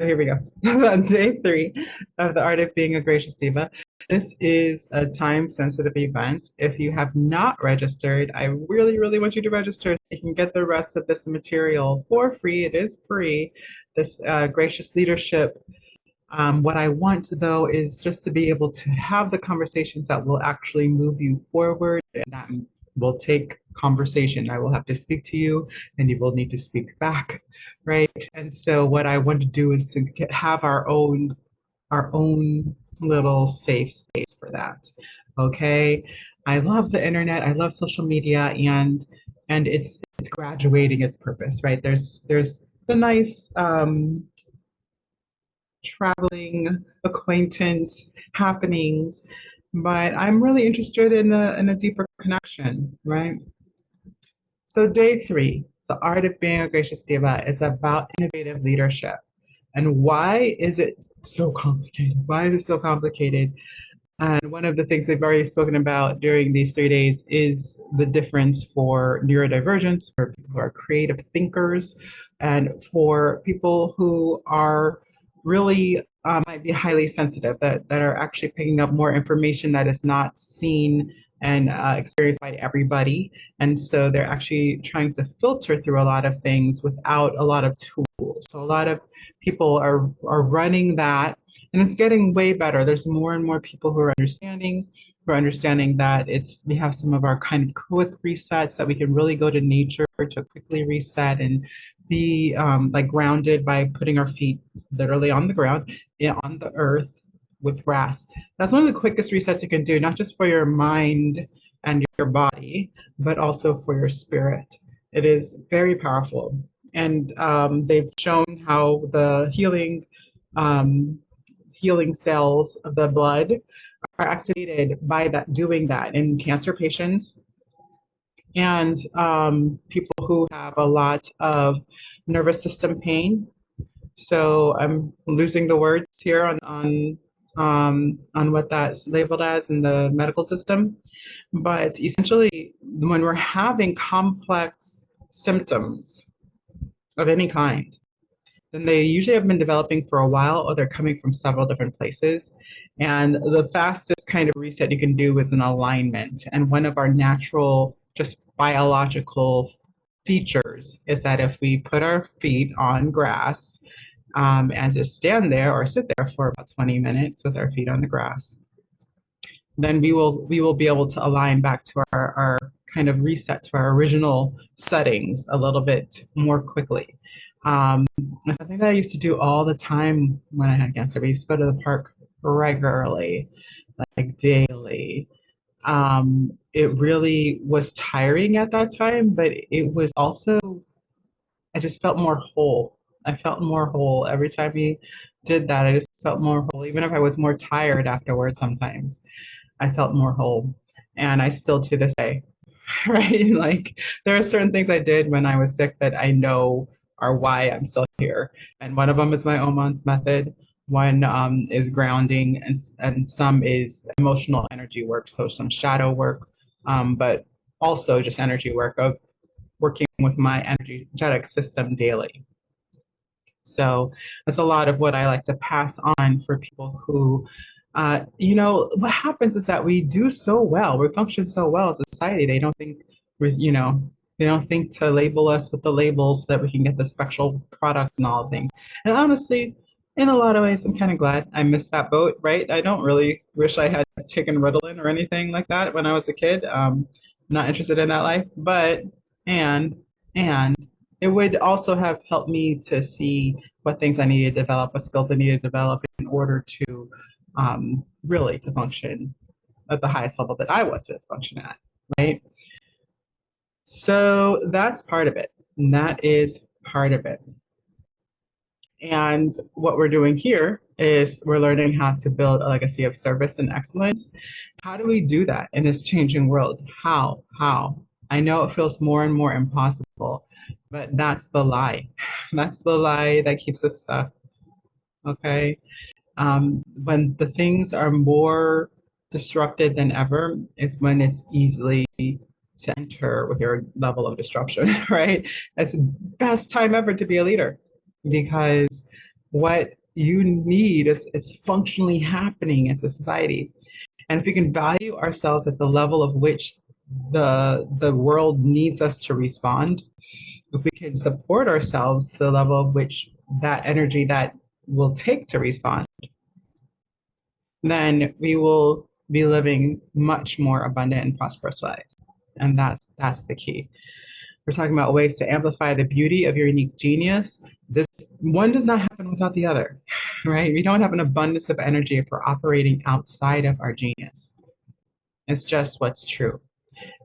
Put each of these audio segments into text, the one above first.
Here we go. Day 3 of the Art of Being a Gracious Diva. This is a time-sensitive event. If you have not registered, I really, really want you to register. You can get the rest of this material for free. It is free. This gracious leadership. What I want, though, is just to be able to have the conversations that will actually move you forward, and that will take conversation. I will have to speak to you, and you will need to speak back, right? And so, what I want to do is to have our own little safe space for that. Okay. I love the internet. I love social media, and it's graduating its purpose, right? There's the nice traveling acquaintance happenings, but I'm really interested in a deeper connection, right? So day 3, the art of being a gracious diva, is about innovative leadership. And why is it so complicated? Why is it so complicated? And one of the things they've already spoken about during these 3 days is the difference for neurodivergence, for people who are creative thinkers, and for people who are really might be highly sensitive, that are actually picking up more information that is not seen and experienced by everybody. And so they're actually trying to filter through a lot of things without a lot of tools. So a lot of people are running that, and it's getting way better. There's more and more people who are understanding. We're understanding that we have some of our kind of quick resets, that we can really go to nature to quickly reset and be like grounded by putting our feet literally on the ground, on the earth with grass. That's one of the quickest resets you can do, not just for your mind and your body, but also for your spirit. It is very powerful. And they've shown how the healing cells of the blood are activated by doing that in cancer patients, and people who have a lot of nervous system pain. So I'm losing the words here on what that's labeled as in the medical system. But essentially, when we're having complex symptoms of any kind, then they usually have been developing for a while, or they're coming from several different places. And the fastest kind of reset you can do is an alignment. And one of our natural, just biological features is that if we put our feet on grass and just stand there or sit there for about 20 minutes with our feet on the grass, then we will be able to align back to our kind of reset to our original settings a little bit more quickly. It's something that I used to do all the time when I had cancer. We used to go to the park regularly, like daily. It really was tiring at that time, but it was also, I just felt more whole. I felt more whole every time we did that. I just felt more whole, even if I was more tired afterwards sometimes. I felt more whole. And I still to this day, right? Like there are certain things I did when I was sick that I know are why I'm still here. And one of them is my Oman's method. One is grounding, and some is emotional energy work. So some shadow work, but also just energy work of working with my energetic system daily. So that's a lot of what I like to pass on for people who, what happens is that we do so well, we function so well as a society. They don't think they don't think to label us with the labels so that we can get the special product and all things. And honestly, in a lot of ways, I'm kind of glad I missed that boat, right? I don't really wish I had taken Ritalin or anything like that when I was a kid. Not interested in that life, but and and it would also have helped me to see what things I needed to develop, what skills I needed to develop in order to really to function at the highest level that I want to function at, right? So that's part of it. And that is part of it. And what we're doing here is we're learning how to build a legacy of service and excellence. How do we do that in this changing world? How? How? I know it feels more and more impossible, but that's the lie. That's the lie that keeps us stuck. Okay. When the things are more disrupted than ever is when it's easily to enter with your level of disruption, right? It's the best time ever to be a leader because what you need is functionally happening as a society. And if we can value ourselves at the level of which the world needs us to respond, if we can support ourselves to the level of which that energy that will take to respond, then we will be living much more abundant and prosperous lives. And that's the key. We're talking about ways to amplify the beauty of your unique genius. This one does not happen without the other, right? We don't have an abundance of energy if we're operating outside of our genius. It's just what's true.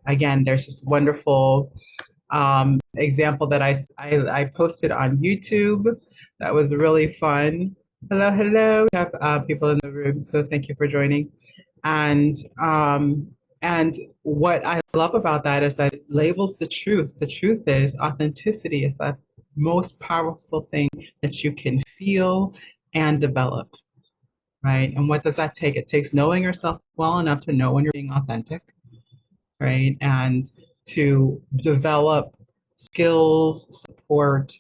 Again, there's this wonderful example that I posted on YouTube that was really fun. Hello, hello. We have people in the room, so thank you for joining. And and what I love about that is that it labels the truth. The truth is authenticity is the most powerful thing that you can feel and develop, right? And what does that take? It takes knowing yourself well enough to know when you're being authentic, right? And to develop skills, support,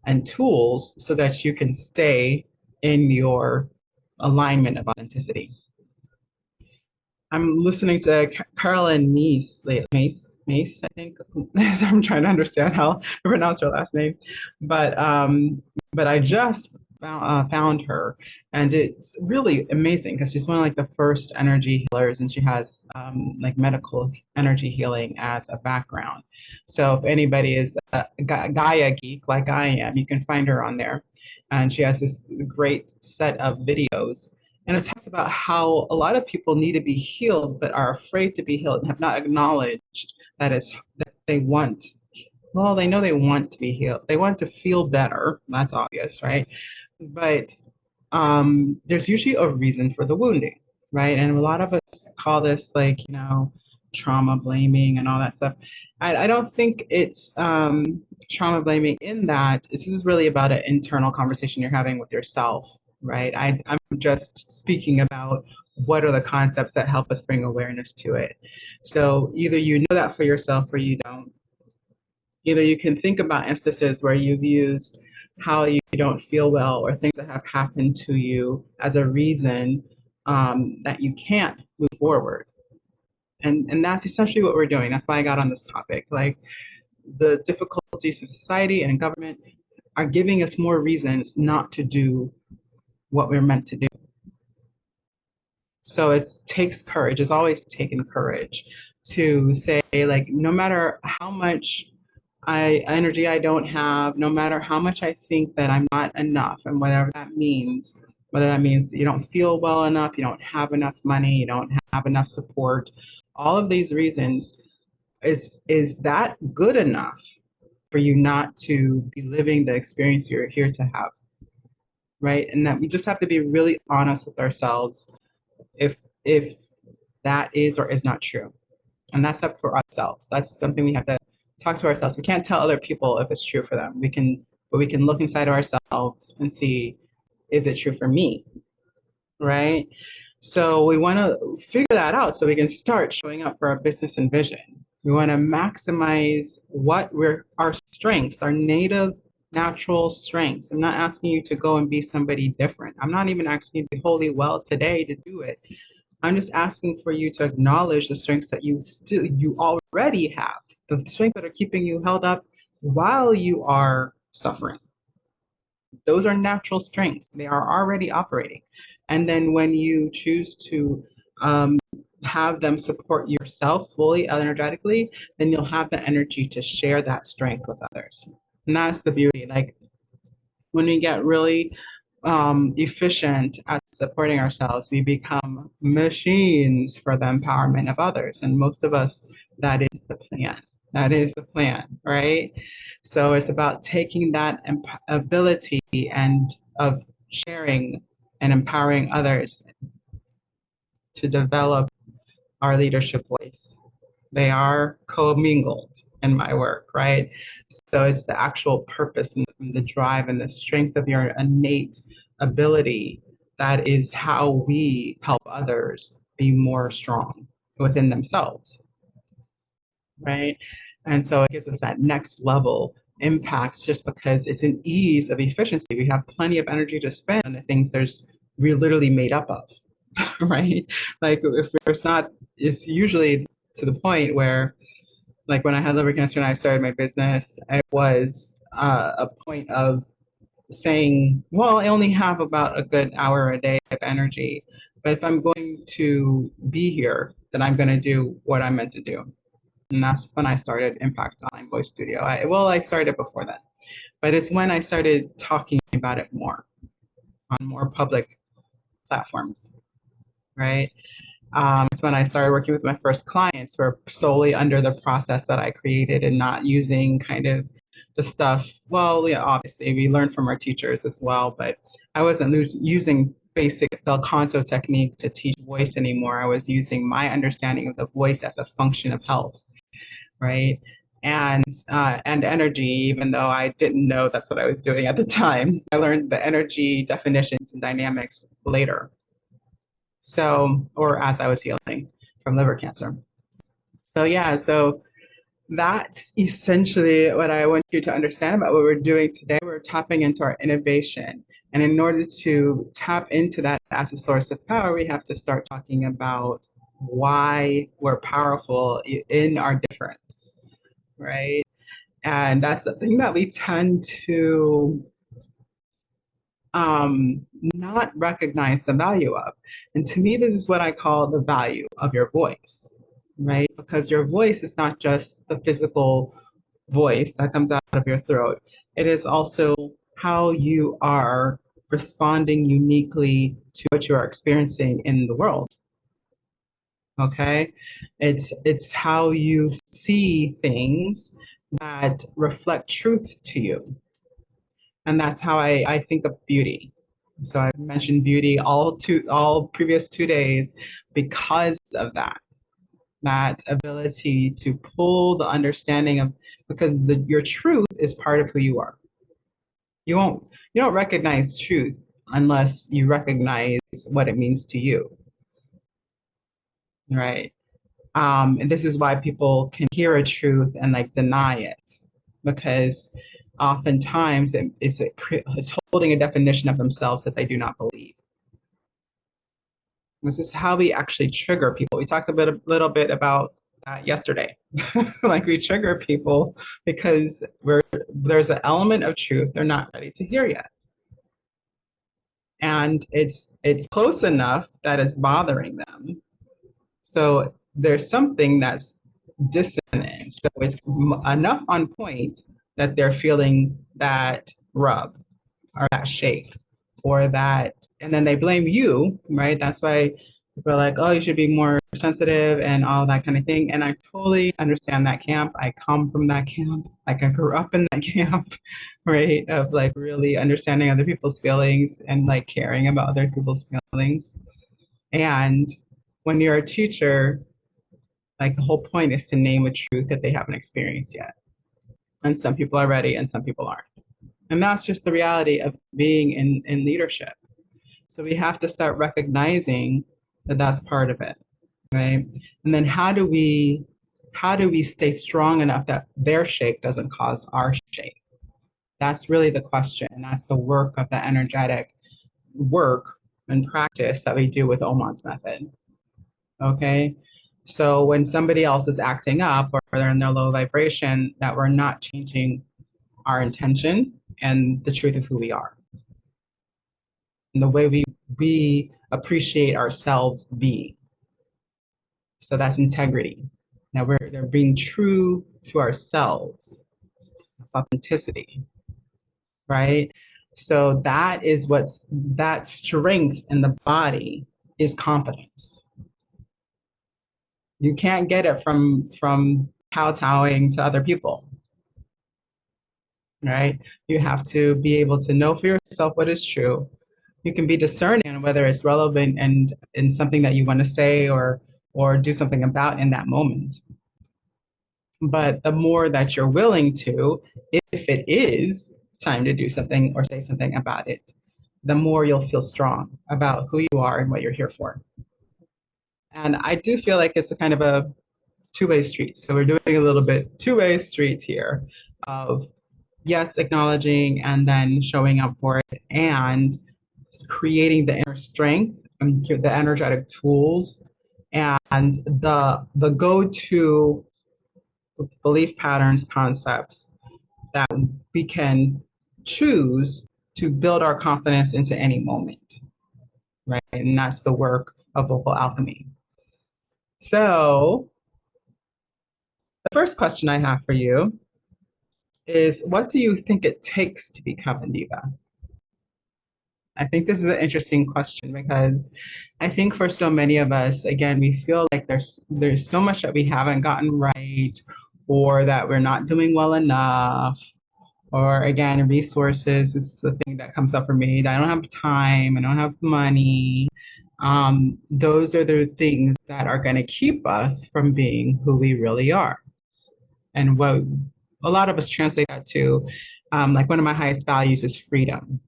and tools so that you can stay in your alignment of authenticity. I'm listening to Carolyn Mace, I think. I'm trying to understand how to pronounce her last name, but I just found her, and it's really amazing because she's one of like the first energy healers, and she has like medical energy healing as a background. So if anybody is a Gaia geek like I am, you can find her on there, and she has this great set of videos, and it talks about how a lot of people need to be healed, but are afraid to be healed and have not acknowledged that they want. Well, they know they want to be healed. They want to feel better. That's obvious, right? But there's usually a reason for the wounding, right? And a lot of us call this like, trauma blaming and all that stuff. I don't think it's trauma blaming in that. This is really about an internal conversation you're having with yourself, right? I'm just speaking about what are the concepts that help us bring awareness to it. So either you know that for yourself or you don't. Either you can think about instances where you've used how you don't feel well or things that have happened to you as a reason that you can't move forward. And that's essentially what we're doing. That's why I got on this topic. Like the difficulties in society and in government are giving us more reasons not to do what we're meant to do. So it takes courage. It's always taken courage to say, like, no matter how much energy I don't have, no matter how much I think that I'm not enough, and whatever that means, whether that means that you don't feel well enough, you don't have enough money, you don't have enough support, all of these reasons, is that good enough for you not to be living the experience you're here to have, right? And that we just have to be really honest with ourselves if that is or is not true. And that's up for ourselves. That's something we have to talk to ourselves. We can't tell other people if it's true for them. But we can look inside ourselves and see, is it true for me? Right? So we want to figure that out so we can start showing up for our business and vision. We want to maximize our strengths, our native natural strengths. I'm not asking you to go and be somebody different. I'm not even asking you to be wholly well today to do it. I'm just asking for you to acknowledge the strengths that you already have, the strengths that are keeping you held up while you are suffering. Those are natural strengths. They are already operating. And then when you choose to have them support yourself fully energetically, then you'll have the energy to share that strength with others. And that's the beauty. Like when we get really efficient at supporting ourselves, we become machines for the empowerment of others. And most of us, that is the plan. That is the plan, right? So it's about taking that ability and of sharing and empowering others to develop our leadership voice. They are commingled in my work, right? So it's the actual purpose and the drive and the strength of your innate ability that is how we help others be more strong within themselves, right? And so it gives us that next level impacts just because it's an ease of efficiency. We have plenty of energy to spend on the things we're literally made up of, right? Like if it's not, it's usually to the point where, like when I had liver cancer and I started my business, it was a point of saying, well, I only have about a good hour a day of energy. But if I'm going to be here, then I'm going to do what I'm meant to do. And that's when I started Impact Online Voice Studio. I started before that, but it's when I started talking about it more on more public platforms, right? It's when I started working with my first clients who were solely under the process that I created and not using kind of the stuff. Well, yeah, obviously we learned from our teachers as well, but I wasn't using basic bel canto technique to teach voice anymore. I was using my understanding of the voice as a function of health, right? And energy, even though I didn't know that's what I was doing at the time. I learned the energy definitions and dynamics later. So, or as I was healing from liver cancer. So yeah, so that's essentially what I want you to understand about what we're doing today. We're tapping into our innovation. And in order to tap into that as a source of power, we have to start talking about why we're powerful in our difference, right? And that's the thing that we tend to not recognize the value of. And to me, this is what I call the value of your voice, right? Because your voice is not just the physical voice that comes out of your throat, it is also how you are responding uniquely to what you are experiencing in the world. Okay, it's how you see things that reflect truth to you. And that's how I think of beauty. So I mentioned beauty all previous 2 days because of that ability to pull the understanding of, because your truth is part of who you are. You don't recognize truth unless you recognize what it means to you, right? And this is why people can hear a truth and like deny it, because oftentimes it's holding a definition of themselves that they do not believe. This is how we actually trigger people. We talked a little bit about that yesterday. Like we trigger people because there's an element of truth they're not ready to hear yet. And it's close enough that it's bothering them. So there's something that's dissonant. So it's enough on point that they're feeling that rub or that shake or that, and then they blame you, right? That's why people are like, oh, you should be more sensitive and all that kind of thing. And I totally understand that camp. I come from that camp. Like I grew up in that camp, right? Of like really understanding other people's feelings and like caring about other people's feelings. And when you're a teacher, like the whole point is to name a truth that they haven't experienced yet. And some people are ready and some people aren't. And that's just the reality of being in leadership. So we have to start recognizing that that's part of it, right? And then how do we stay strong enough that their shake doesn't cause our shake? That's really the question. And that's the work of the energetic work and practice that we do with Oman's method. Okay. So when somebody else is acting up or they're in their low vibration, that we're not changing our intention and the truth of who we are and the way we appreciate ourselves being. So that's integrity. Now they're being true to ourselves. That's authenticity, right? So that strength in the body is confidence. You can't get it from kowtowing to other people, right? You have to be able to know for yourself what is true. You can be discerning on whether it's relevant and in something that you want to say or do something about in that moment. But the more that you're willing to, if it is time to do something or say something about it, the more you'll feel strong about who you are and what you're here for. And I do feel like it's a kind of a two-way street. So we're doing a little bit two-way street here of yes, acknowledging and then showing up for it and creating the inner strength and the energetic tools and the go-to belief patterns concepts that we can choose to build our confidence into any moment, right? And that's the work of vocal alchemy. So the first question I have for you is, what do you think it takes to become a diva? I think this is an interesting question because I think for so many of us, again, we feel like there's so much that we haven't gotten right, or that we're not doing well enough, or again, resources is the thing that comes up for me. That I don't have time, I don't have money. Those are the things that are going to keep us from being who we really are. And what a lot of us translate that to, like one of my highest values is freedom,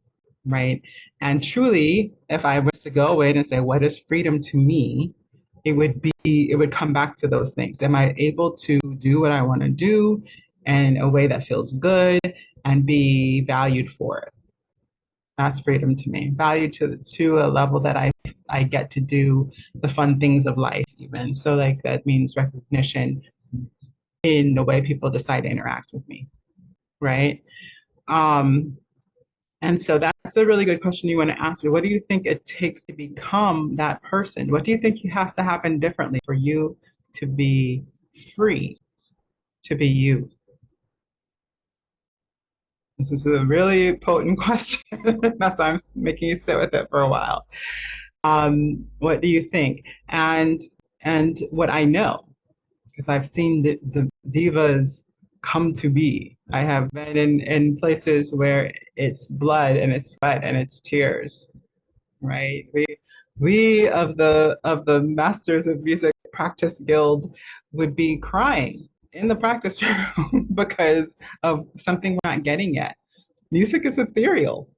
right? And truly, if I was to go in and say, what is freedom to me? It would come back to those things. Am I able to do what I want to do in a way that feels good and be valued for it? That's freedom to me. Valued to a level that I get to do the fun things of life even. So like that means recognition in the way people decide to interact with me, right? Um, and so that's a really good question you want to ask me. What do you think it takes to become that person? What do you think has to happen differently for you to be free, to be you? This is a really potent question. That's why I'm making you sit with it for a while. What do you think? And what I know, because I've seen the divas come to be. I have been in places where it's blood and it's sweat and it's tears, right? We of the Masters of Music Practice Guild would be crying in the practice room because of something we're not getting yet. Music is ethereal.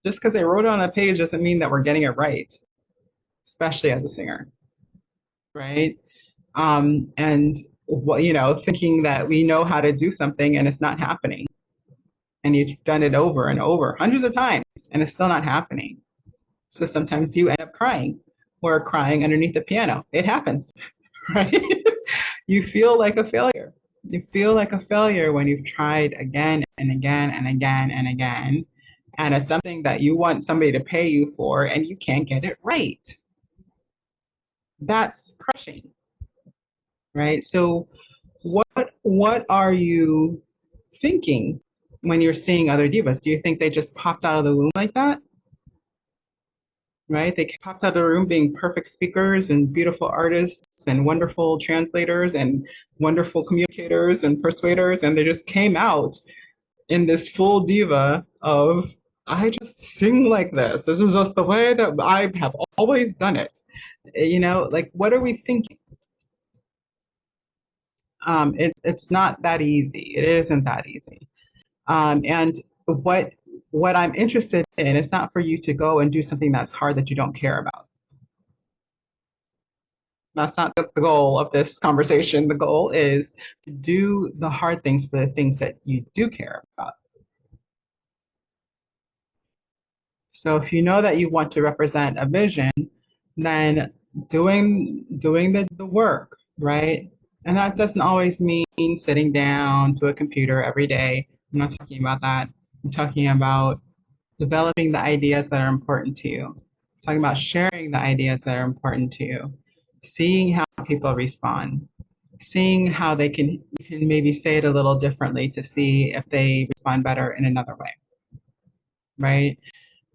Just because they wrote it on a page doesn't mean that we're getting it right, especially as a singer, right? And what thinking that we know how to do something and it's not happening, and you've done it over and over hundreds of times and it's still not happening. So sometimes you end up crying or crying underneath the piano. It happens, right? You feel like a failure. You feel like a failure when you've tried again and again and again and again, and it's something that you want somebody to pay you for and you can't get it right. That's crushing, right? So what are you thinking when you're seeing other divas? Do you think they just popped out of the womb like that? Right? They popped out of the room being perfect speakers and beautiful artists and wonderful translators and wonderful communicators and persuaders, and they just came out in this full diva of, I just sing like this. This is just the way that I have always done it. Like, what are we thinking? It's not that easy. It isn't that easy. And what I'm interested in is not for you to go and do something that's hard that you don't care about. That's not the goal of this conversation. The goal is to do the hard things for the things that you do care about. So if you know that you want to represent a vision, then doing the work, right? And that doesn't always mean sitting down to a computer every day. I'm not talking about that. I'm talking about developing the ideas that are important to you. I'm talking about sharing the ideas that are important to you, seeing how people respond, seeing how you can maybe say it a little differently to see if they respond better in another way, right?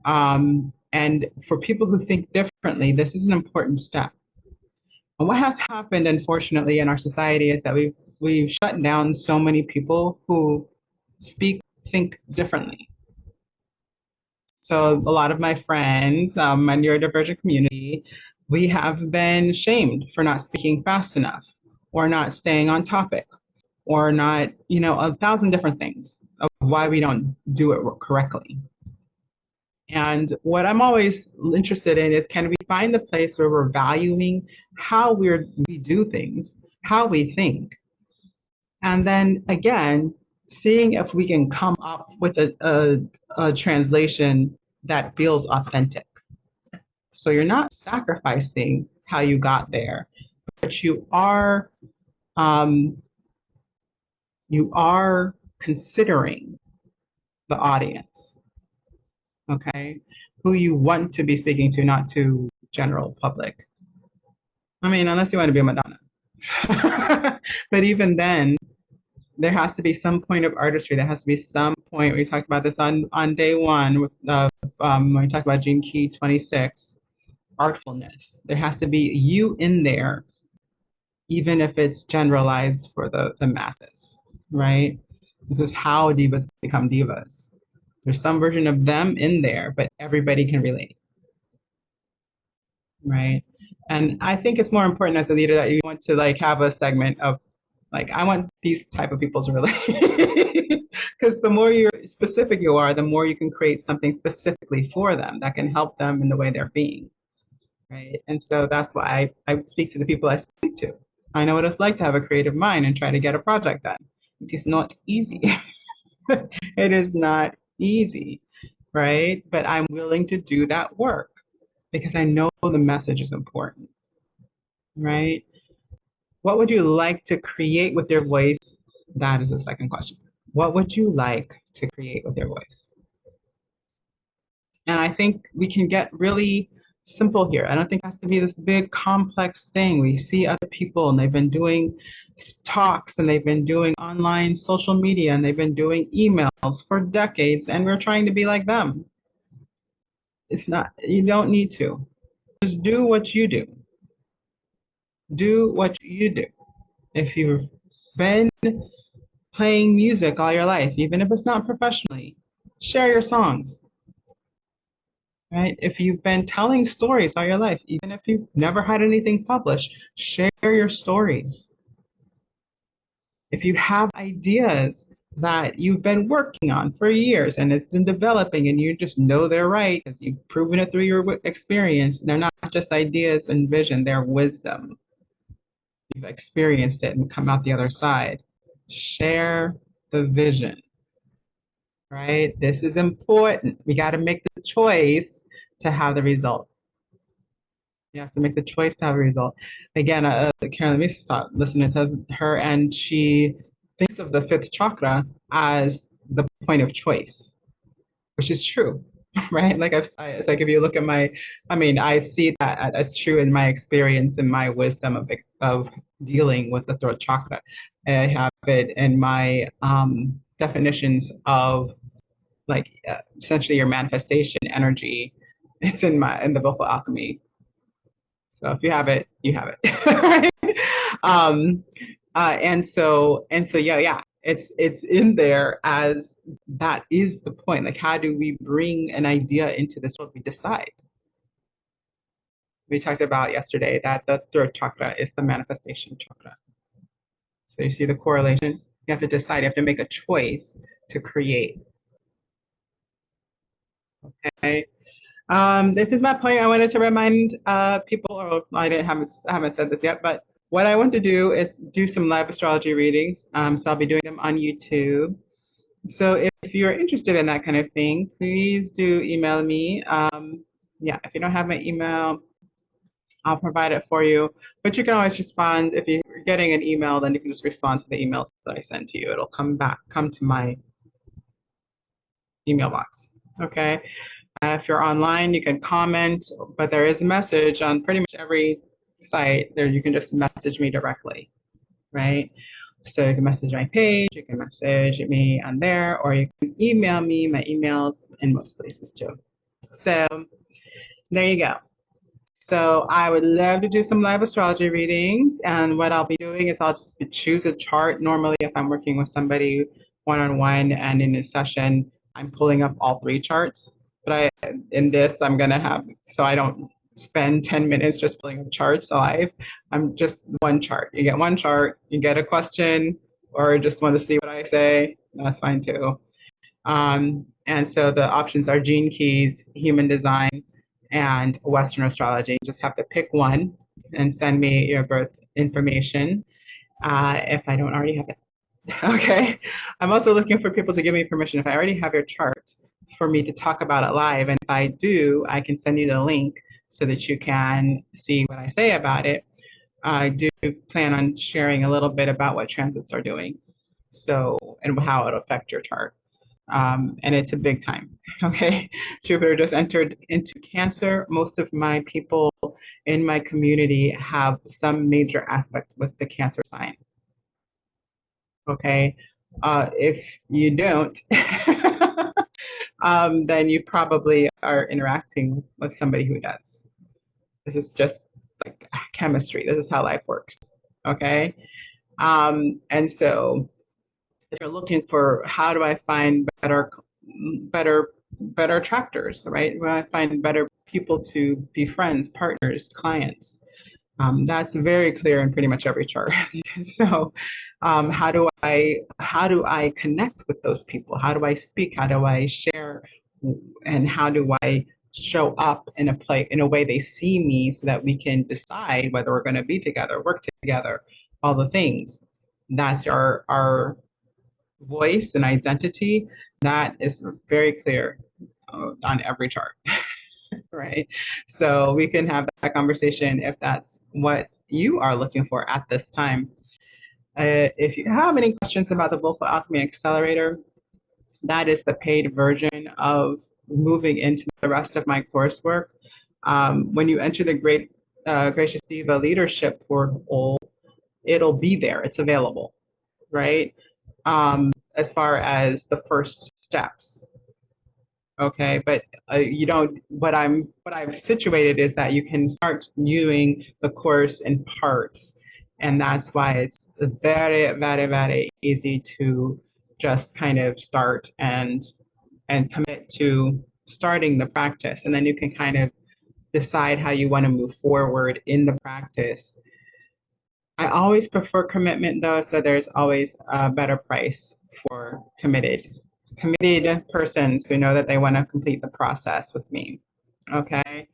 And for people who think differently, this is an important step. And what has happened, unfortunately, in our society is that we've shut down so many people who think differently. So a lot of my friends, my neurodivergent community, we have been shamed for not speaking fast enough, or not staying on topic, or not, a thousand different things of why we don't do it correctly. And what I'm always interested in is, can we find the place where we're valuing how we do things, how we think, and then again, seeing if we can come up with a translation that feels authentic. So you're not sacrificing how you got there, but um, you are considering the audience, okay? Who you want to be speaking to, not to general public. I mean, unless you want to be a Madonna. But even then, there has to be some point of artistry. There has to be some point. We talked about this on day one with when we talked about Gene Key 26, artfulness. There has to be you in there, even if it's generalized for the masses, right? This is how divas become divas. There's some version of them in there, but everybody can relate, right? And I think it's more important as a leader that you want to like have a segment of like I want these type of people to relate. Because the more you're specific you are, the more you can create something specifically for them that can help them in the way they're being, right? And so that's why I speak to the people I speak to. I know what it's like to have a creative mind and try to get a project done. It is not easy. It is not easy, right? But I'm willing to do that work because I know the message is important, right? What would you like to create with your voice? That is the second question. What would you like to create with your voice? And I think we can get really simple here. I don't think it has to be this big complex thing. We see other people and they've been doing talks and they've been doing online social media and they've been doing emails for decades and we're trying to be like them. It's not, you don't need to. Just do what you do. Do what you do. If you've been playing music all your life, even if it's not professionally, share your songs, right? If you've been telling stories all your life, even if you've never had anything published, share your stories. If you have ideas that you've been working on for years and it's been developing and you just know they're right because you've proven it through your experience, they're not just ideas and vision, they're wisdom. You've experienced it and come out the other side. Share the vision, right? This is important. We got to make the choice to have the result. You have to make the choice to have a result. Again, Karen, let me stop listening to her, and she thinks of the fifth chakra as the point of choice, which is true, right? It's like if you look at I mean, I see that as true in my experience and my wisdom of dealing with the throat chakra. I have it in my definitions of like essentially your manifestation energy. It's in the book of alchemy. So if you have it, you have it. um, yeah, it's in there as that is the point. Like, how do we bring an idea into this world? We decide. We talked about yesterday that the third chakra is the manifestation chakra. So you see the correlation. You have to decide. You have to make a choice to create. Okay. This is my point. I wanted to remind people, or I haven't said this yet, but what I want to do is do some live astrology readings. So I'll be doing them on YouTube. So if you're interested in that kind of thing, please do email me. Yeah, if you don't have my email, I'll provide it for you. But you can always respond. If you're getting an email, then you can just respond to the emails that I send to you. It'll come to my email box. Okay. If you're online, you can comment, but there is a message on pretty much every site there. You can just message me directly, right? So you can message my page, you can message me on there, or you can email me. My email's in most places too. So there you go. So I would love to do some live astrology readings. And what I'll be doing is I'll just choose a chart. Normally, if I'm working with somebody one-on-one and in a session, I'm pulling up all three charts. But in this, I'm going to have, so I don't spend 10 minutes just pulling up charts live. I'm just one chart. You get one chart, you get a question, or just want to see what I say. That's fine too. And so the options are gene keys, human design, and Western astrology. You just have to pick one and send me your birth information if I don't already have it. Okay. I'm also looking for people to give me permission. If I already have your chart, for me to talk about it live. And if I do, I can send you the link so that you can see what I say about it. I do plan on sharing a little bit about what transits are doing. So, and how it'll affect your chart. And it's a big time. Okay. Jupiter just entered into Cancer. Most of my people in my community have some major aspect with the Cancer sign. Okay. If you don't, then you probably are interacting with somebody who does. This is just like chemistry. This is how life works. Okay. And so if you're looking for how do I find better, better attractors, right? When I find better people to be friends, partners, clients, that's very clear in pretty much every chart. So, how do I connect with those people? How do I speak? How do I share? And how do I show up in a way they see me so that we can decide whether we're going to be together, work together, all the things. That's our voice and identity. That is very clear on every chart. Right? So we can have that conversation if that's what you are looking for at this time. If you have any questions about the Vocal Alchemy Accelerator, that is the paid version of moving into the rest of my coursework. When you enter the Gracious Diva Leadership portal, it'll be there. It's available, right? As far as the first steps. Okay, but you don't. What I've situated is that you can start viewing the course in parts, and that's why it's very, very, very easy to just kind of start and commit to starting the practice, and then you can kind of decide how you want to move forward in the practice. I always prefer commitment though, so there's always a better price for committed persons who know that they want to complete the process with me. Okay.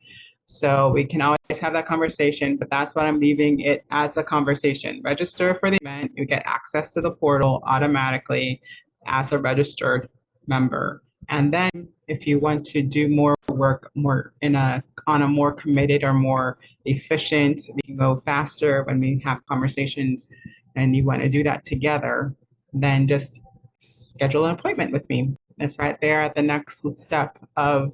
So we can always have that conversation, but that's what I'm leaving it as a conversation. Register for the event. You get access to the portal automatically as a registered member. And then if you want to do more work more on a more committed or more efficient, we can go faster when we have conversations and you want to do that together, then just schedule an appointment with me. It's right there at the next step of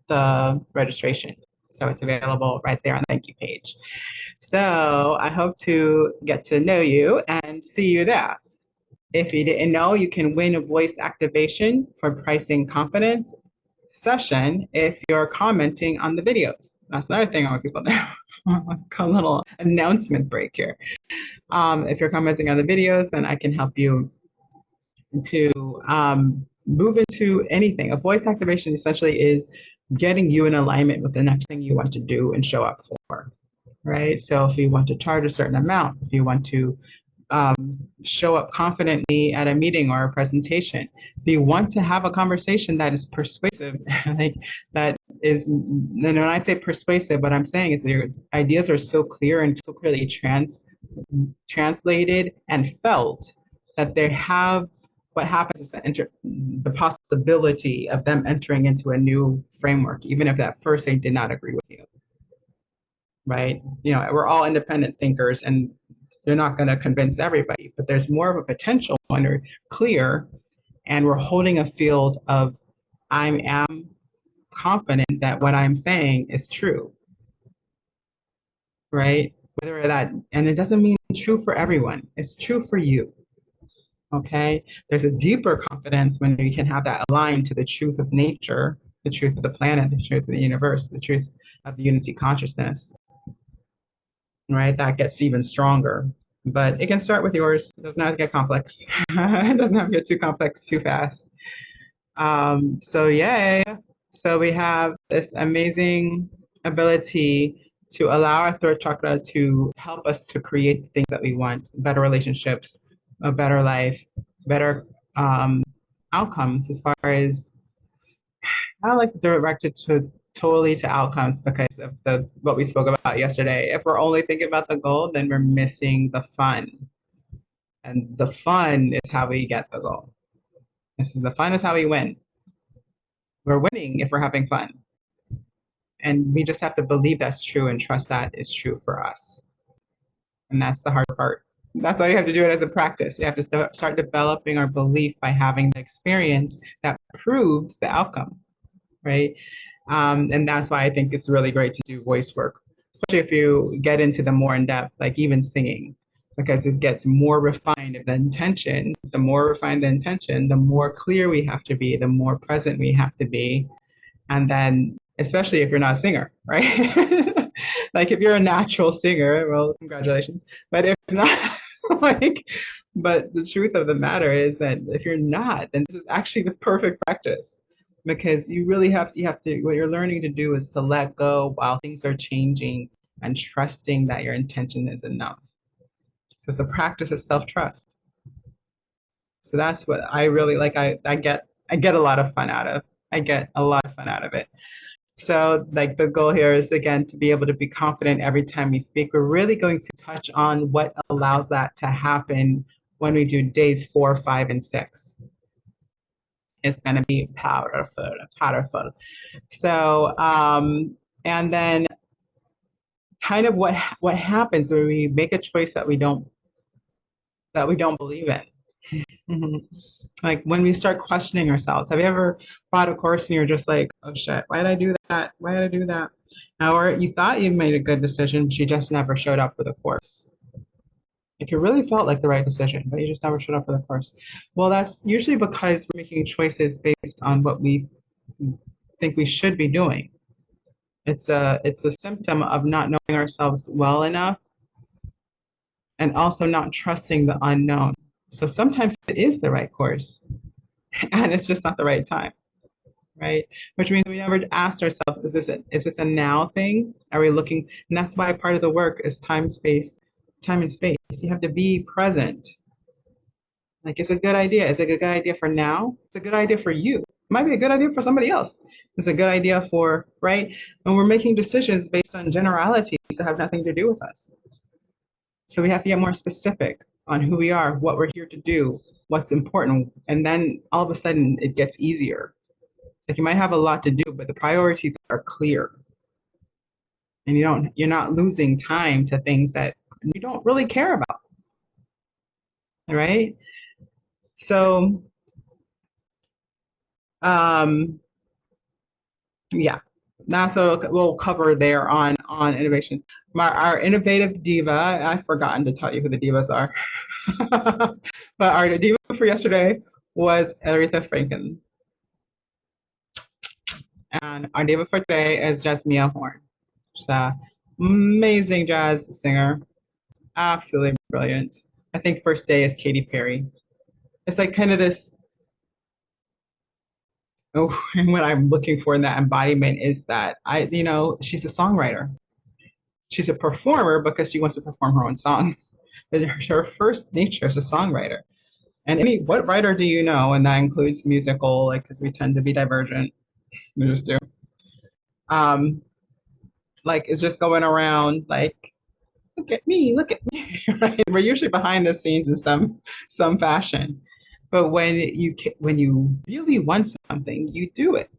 the registration. So it's available right there on the thank you page. So I hope to get to know you and see you there. If you didn't know, you can win a voice activation for pricing confidence session if you're commenting on the videos. That's another thing I want people to know. A little announcement break here. If you're commenting on the videos, then I can help you to move into anything. A voice activation essentially is getting you in alignment with the next thing you want to do and show up for, right? So if you want to charge a certain amount, if you want to show up confidently at a meeting or a presentation, if you want to have a conversation that is persuasive, like that is, and when I say persuasive, what I'm saying is that your ideas are so clear and so clearly translated and felt that they have what happens is that the possibility of them entering into a new framework, even if at first they did not agree with you, right? You know, we're all independent thinkers and you're not going to convince everybody, but there's more of a potential when we're clear and we're holding a field of I am confident that what I'm saying is true, right? Whether that, and it doesn't mean true for everyone, it's true for you. Okay, there's a deeper confidence when we can have that aligned to the truth of nature, the truth of the planet, the truth of the universe, the truth of the unity consciousness, right? That gets even stronger. But it can start with yours. It doesn't have to get complex. It doesn't have to get too complex too fast. So yay. So we have this amazing ability to allow our third chakra to help us to create the things that we want, better relationships, a better life, better outcomes as far as I don't like to direct it to totally to outcomes because of the what we spoke about yesterday. If we're only thinking about the goal, then we're missing the fun. And the fun is how we get the goal. This is the fun is how we win. We're winning if we're having fun. And we just have to believe that's true and trust that is true for us. And that's the hard part. That's why you have to do it as a practice. You have to start developing our belief by having the experience that proves the outcome, right? And that's why I think it's really great to do voice work, especially if you get into the more in depth, like even singing, because it gets more refined of the intention. The more refined the intention, the more clear we have to be, the more present we have to be. And then, especially if you're not a singer, right? Like if you're a natural singer, well, congratulations. But if not, like, but the truth of the matter is that if you're not, then this is actually the perfect practice because you have to what you're learning to do is to let go while things are changing and trusting that your intention is enough. So it's a practice of self-trust. So that's what I really like. I get a lot of fun out of. I get a lot of fun out of it. So, like, the goal here is again to be able to be confident every time we speak. We're really going to touch on what allows that to happen when we do days 4, 5, and 6. It's going to be powerful, powerful. So, and then kind of what happens when we make a choice that we don't believe in. Mhm. Like when we start questioning ourselves. Have you ever bought a course and you're just like, oh shit, why did I do that? Why did I do that? Or you thought you made a good decision, but you just never showed up for the course. Like it really felt like the right decision, but you just never showed up for the course. Well, that's usually because we're making choices based on what we think we should be doing. It's a symptom of not knowing ourselves well enough and also not trusting the unknown. So sometimes it is the right course and it's just not the right time. Right? Which means we never asked ourselves, is this a now thing? Are we looking? And that's why part of the work is time and space. You have to be present. Like, it's a good idea. Is it a good idea for now? It's a good idea for you. It might be a good idea for somebody else. It's a good idea for, right? And we're making decisions based on generalities that have nothing to do with us. So we have to get more specific on who we are, what we're here to do, what's important. And then all of a sudden it gets easier. It's like you might have a lot to do, but the priorities are clear. And you're not losing time to things that you don't really care about. Right? So um yeah. That's what we'll cover there on innovation. Our innovative diva, I've forgotten to tell you who the divas are. But our diva for yesterday was Aretha Franklin. And our diva for today is Jasmine Horn. She's an amazing jazz singer. Absolutely brilliant. I think first day is Katy Perry. It's like kind of this, oh, and what I'm looking for in that embodiment is that she's a songwriter. She's a performer because she wants to perform her own songs. But her first nature is a songwriter. And what writer do you know? And that includes musical, like, because we tend to be divergent. We just do. Um, like, it's just going around like, look at me, right? We're usually behind the scenes in some fashion. But when you really want something, you do it.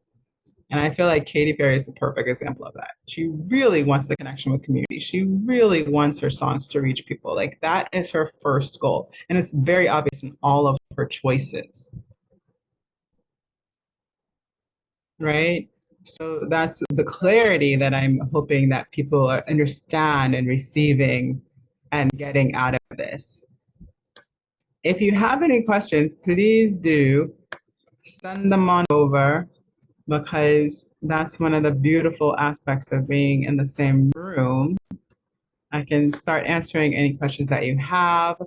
And I feel like Katy Perry is the perfect example of that. She really wants the connection with community. She really wants her songs to reach people. Like that is her first goal. And it's very obvious in all of her choices. Right? So that's the clarity that I'm hoping that people understand and receiving and getting out of this. If you have any questions, please do send them on over because that's one of the beautiful aspects of being in the same room. I can start answering any questions that you have.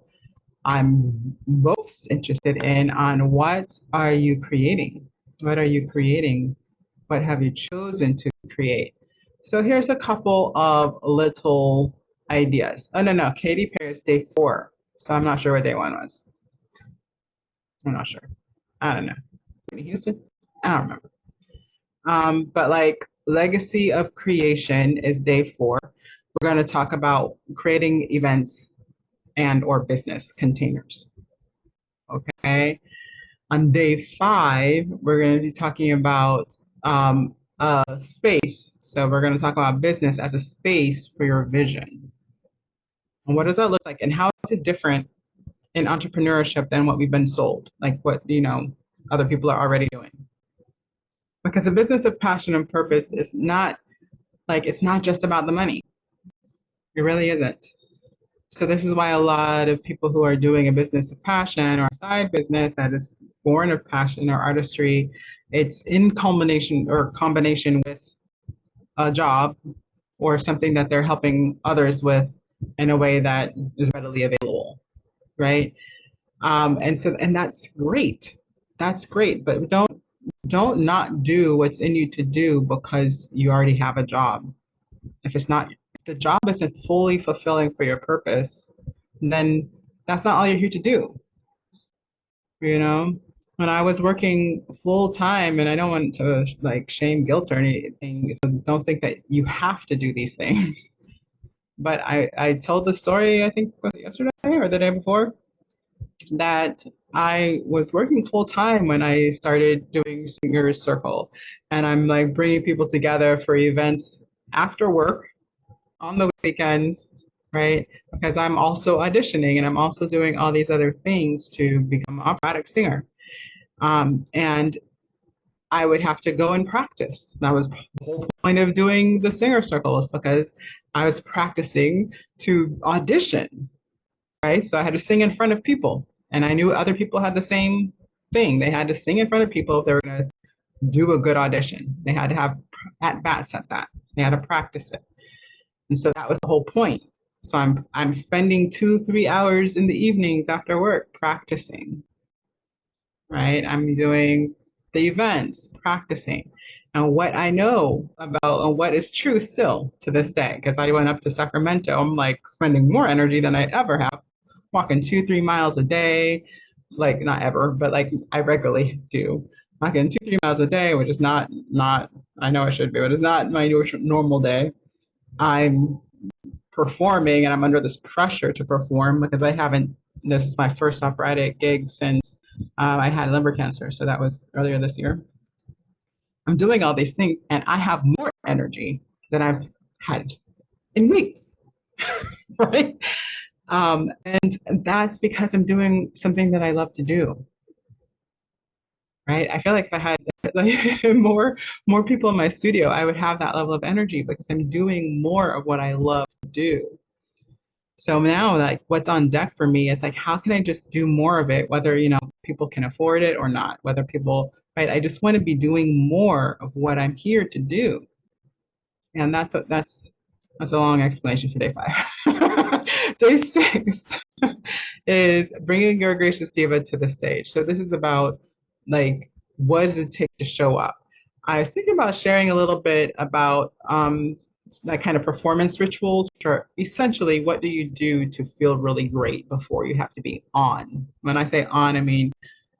I'm most interested in on what are you creating? What are you creating? What have you chosen to create? So here's a couple of little ideas. Oh, no, Katy Perry is day 4. So I'm not sure what day 1 was. I'm not sure. I don't know. Whitney Houston? I don't remember. But like legacy of creation is day 4. We're going to talk about creating events and or business containers. Okay. On day 5, we're going to be talking about space. So we're going to talk about business as a space for your vision. And what does that look like? And how is it different in entrepreneurship than what we've been sold? Like what, other people are already doing. Because a business of passion and purpose is not it's not just about the money. It really isn't. So this is why a lot of people who are doing a business of passion or a side business that is born of passion or artistry, it's in combination with a job or something that they're helping others with in a way that is readily available, right? And that's great. That's great, but don't not do what's in you to do because you already have a job. If the job isn't fully fulfilling for your purpose, then that's not all you're here to do. You know, when I was working full time, and I don't want to like shame, guilt, or anything, so don't think that you have to do these things. But I told the story, I think was it yesterday or the day before, that I was working full time when I started doing Singers Circle, and I'm like bringing people together for events after work on the weekends, right? Because I'm also auditioning and I'm also doing all these other things to become an operatic singer. And I would have to go and practice. That was the whole point of doing the singer circles because I was practicing to audition, right? So I had to sing in front of people. And I knew other people had the same thing. They had to sing in front of people if they were going to do a good audition. They had to have at bats at that. They had to practice it. And so that was the whole point. So I'm spending 2-3 hours in the evenings after work practicing, right? I'm doing the events, practicing. And what I know about and what is true still to this day, because I went up to Sacramento, I'm like spending more energy than I ever have, walking 2-3 miles a day, like not ever, but like I regularly do. Walking 2-3 miles a day, which is not I know I should be, but it's not my normal day. I'm performing and I'm under this pressure to perform because this is my first operatic gig since I had liver cancer. So that was earlier this year. I'm doing all these things and I have more energy than I've had in weeks, right? And that's because I'm doing something that I love to do, right? I feel like if I had like more people in my studio, I would have that level of energy because I'm doing more of what I love to do. So now, like, what's on deck for me is like, how can I just do more of it, whether, people can afford it or not, whether people, right? I just want to be doing more of what I'm here to do. And that's a long explanation for day 5. Day 6 is bringing your gracious diva to the stage. So this is about like, what does it take to show up? I was thinking about sharing a little bit about that kind of performance rituals, which are essentially what do you do to feel really great before you have to be on. When I say on, I mean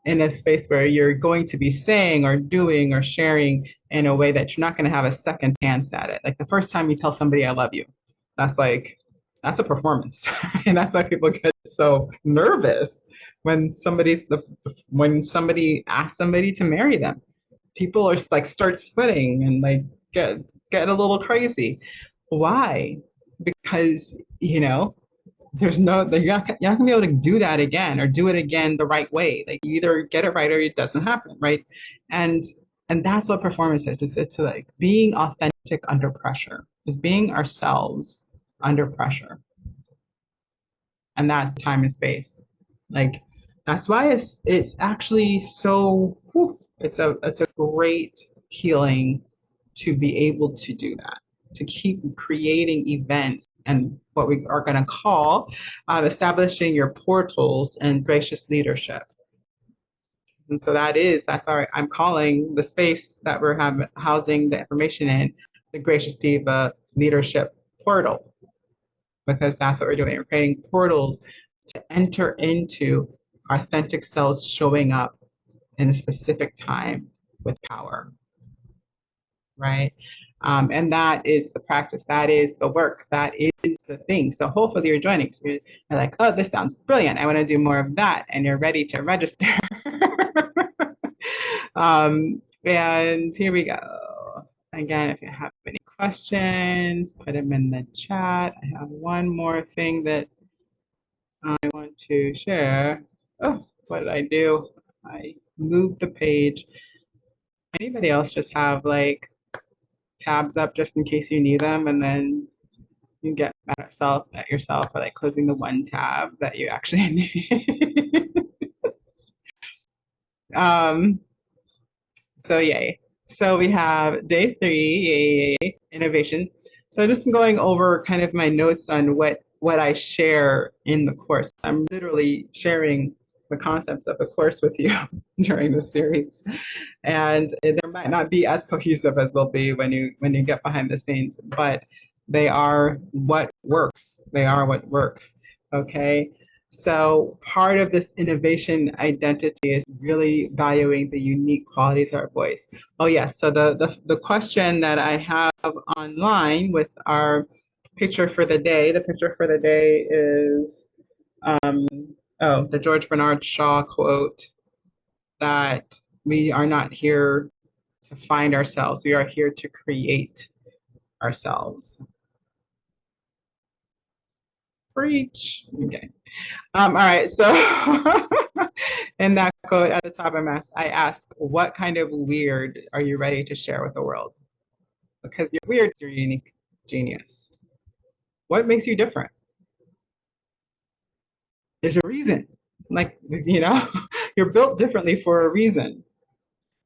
in a space where you're going to be saying or doing or sharing in a way that you're not going to have a second chance at it. Like the first time you tell somebody I love you, that's like that's a performance. And that's why people get so nervous when when somebody asks somebody to marry them. People are like start sweating and like get a little crazy. Why? Because you're not gonna be able to do that again or do it again the right way. Like you either get it right or it doesn't happen, right? And and that's what performance is. It's like being authentic under pressure. It's being ourselves under pressure. And that's time and space. Like that's why it's actually so it's a great healing to be able to do that, to keep creating events and what we are going to call establishing your portals and gracious leadership. And so I'm calling the space that we're housing the information in the Gracious Diva Leadership Portal, because that's what we're doing. We're creating portals to enter into authentic selves showing up in a specific time with power, right? And that is the practice. That is the work. That is the thing. So hopefully you're joining. So you're like, oh, this sounds brilliant. I want to do more of that. And you're ready to register. And here we go. Again, if you have any questions, put them in the chat. I have one more thing that I want to share. Oh, what did I do? I moved the page. Anybody else just have like tabs up just in case you need them, and then you get mad at yourself for like closing the one tab that you actually need. um, so yay. So we have day 3, yay, innovation. So I've just been going over kind of my notes on what I share in the course. I'm literally sharing the concepts of the course with you during the series. And there might not be as cohesive as they'll be when you get behind the scenes, but they are what works. They are what works. Okay. So part of this innovation identity is really valuing the unique qualities of our voice. Oh yes. So the question that I have online with our picture for the day, the picture for the day is the George Bernard Shaw quote that we are not here to find ourselves. We are here to create ourselves. Preach. Okay. All right. So in that quote at the top, I ask, what kind of weird are you ready to share with the world? Because you're weird, you're unique genius. What makes you different? There's a reason. Like, you're built differently for a reason.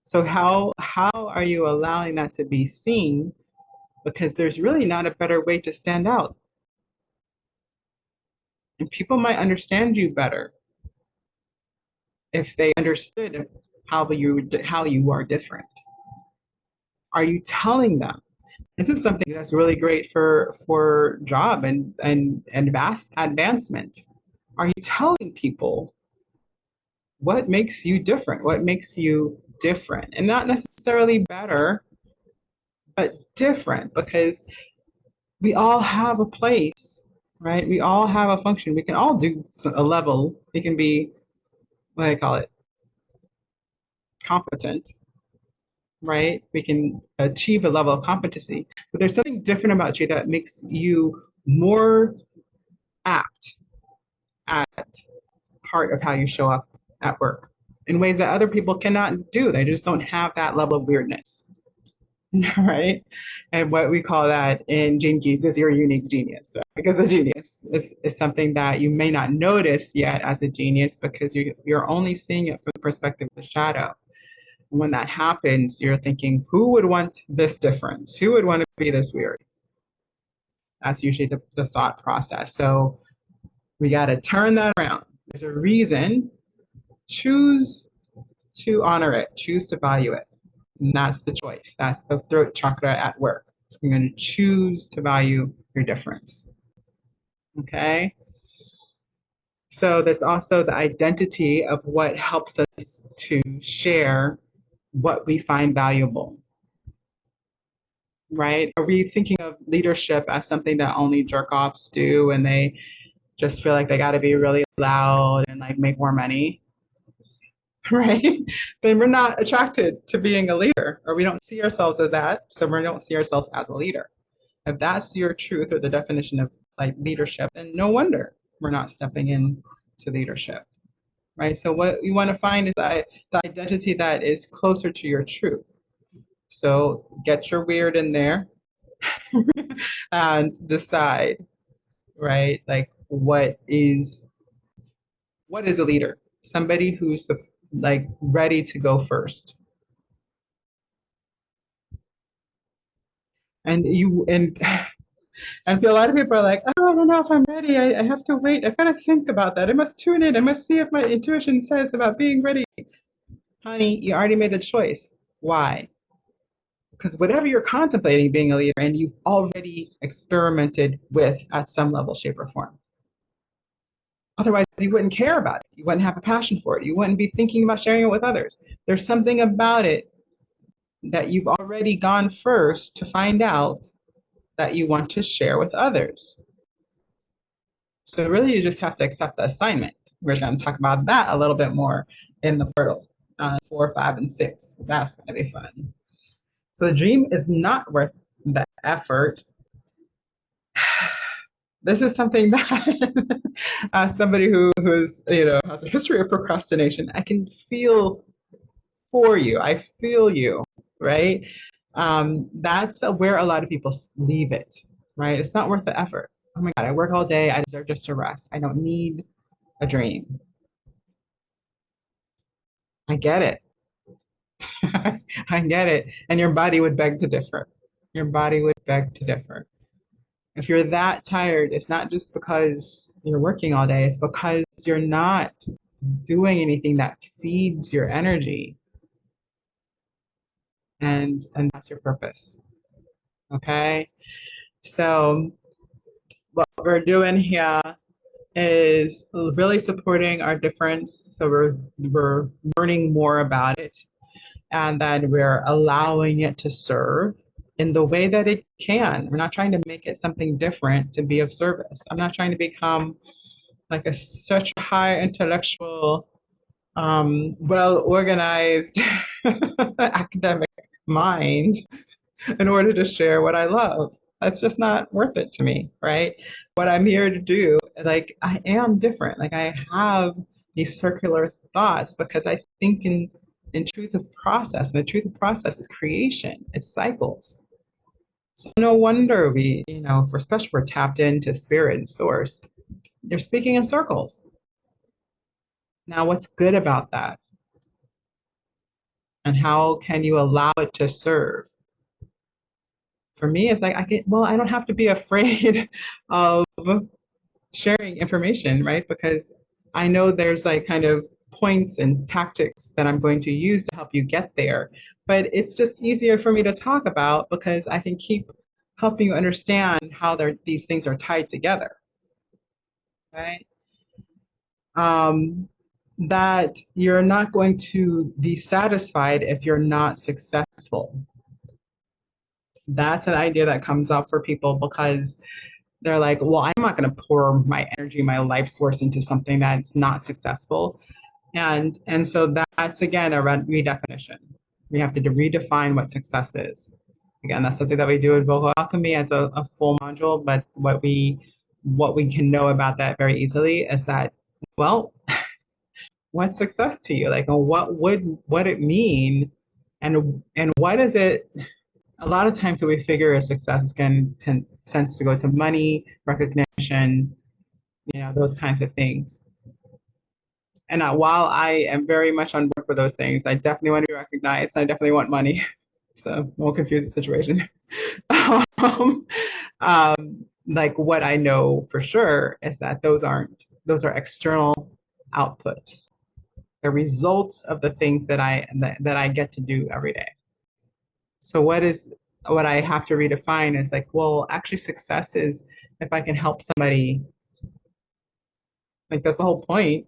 So how are you allowing that to be seen? Because there's really not a better way to stand out. And people might understand you better if they understood how you are different. Are you telling them? This is something that's really great for job and vast advancement. Are you telling people what makes you different? What makes you different? And not necessarily better, but different, because we all have a place, right? We all have a function. We can all do a level. We can be, what do I call it, competent, right? We can achieve a level of competency, but there's something different about you that makes you more apt at part of how you show up at work in ways that other people cannot do. They just don't have that level of weirdness, right? And what we call that in Gene Keys is your unique genius. So, because a genius is something that you may not notice yet as a genius because you're only seeing it from the perspective of the shadow. When that happens, you're thinking, who would want this difference? Who would want to be this weird? That's usually the thought process. So we got to turn that around. There's a reason. Choose to honor it, choose to value it. And that's the choice. That's the throat chakra at work. So I'm going to choose to value your difference. Okay. So there's also the identity of what helps us to share what we find valuable. Right? Are we thinking of leadership as something that only jerk offs do and they just feel like they got to be really loud and like make more money? Right? Then we're not attracted to being a leader, or we don't see ourselves as that. So we don't see ourselves as a leader. If that's your truth or the definition of like leadership, then no wonder we're not stepping in to leadership. Right? So what you want to find is the identity that is closer to your truth. So get your weird in there and decide, right? Like what is a leader? Somebody who's like ready to go first. And you and a lot of people are like, oh, I don't know if I'm ready. I have to wait. I've got to think about that. I must tune in. I must see if my intuition says about being ready. Honey, you already made the choice. Why? Because whatever you're contemplating being a leader and you've already experimented with at some level, shape, or form. Otherwise, you wouldn't care about it. You wouldn't have a passion for it. You wouldn't be thinking about sharing it with others. There's something about it that you've already gone first to find out that you want to share with others. So really, you just have to accept the assignment. We're going to talk about that a little bit more in the portal, 4, 5, and 6. That's going to be fun. So the dream is not worth the effort. This is something that as somebody who's has a history of procrastination, I can feel for you. I feel you, right? That's where a lot of people leave it, right? It's not worth the effort. Oh my God, I work all day. I deserve just to rest. I don't need a dream. I get it. I get it. And your body would beg to differ. Your body would beg to differ. If you're that tired, it's not just because you're working all day, it's because you're not doing anything that feeds your energy. And that's your purpose. Okay? So what we're doing here is really supporting our difference. So we're learning more about it, and then we're allowing it to serve in the way that it can. We're not trying to make it something different to be of service. I'm not trying to become like such a high intellectual, well organized academic mind in order to share what I love. That's just not worth it to me, right? What I'm here to do, like I am different. Like I have these circular thoughts because I think in truth of process. And the truth of process is creation. It's cycles. So no wonder especially we're tapped into spirit and source. You're speaking in circles. Now, what's good about that? And how can you allow it to serve? For me, it's like I don't have to be afraid of sharing information, right? Because I know there's like kind of points and tactics that I'm going to use to help you get there. But it's just easier for me to talk about because I can keep helping you understand how these things are tied together, right? Um, that you're not going to be satisfied if you're not successful. That's an idea that comes up for people because they're like, well, I'm not going to pour my energy, my life source into something that's not successful. And so that's again a redefinition. We have to redefine what success is. Again, that's something that we do with vocal alchemy as a full module. But what we can know about that very easily is that, well, what's success to you? Like, what it mean, and what is it? A lot of times, what we figure as success tends to go to money, recognition, those kinds of things. And while I am very much on board for those things, I definitely want to be recognized. I definitely want money. So won't confuse the situation. um, like what I know for sure is that those are external outputs. The results of the things that I get to do every day. So what I have to redefine is like, well, actually success is if I can help somebody. Like that's the whole point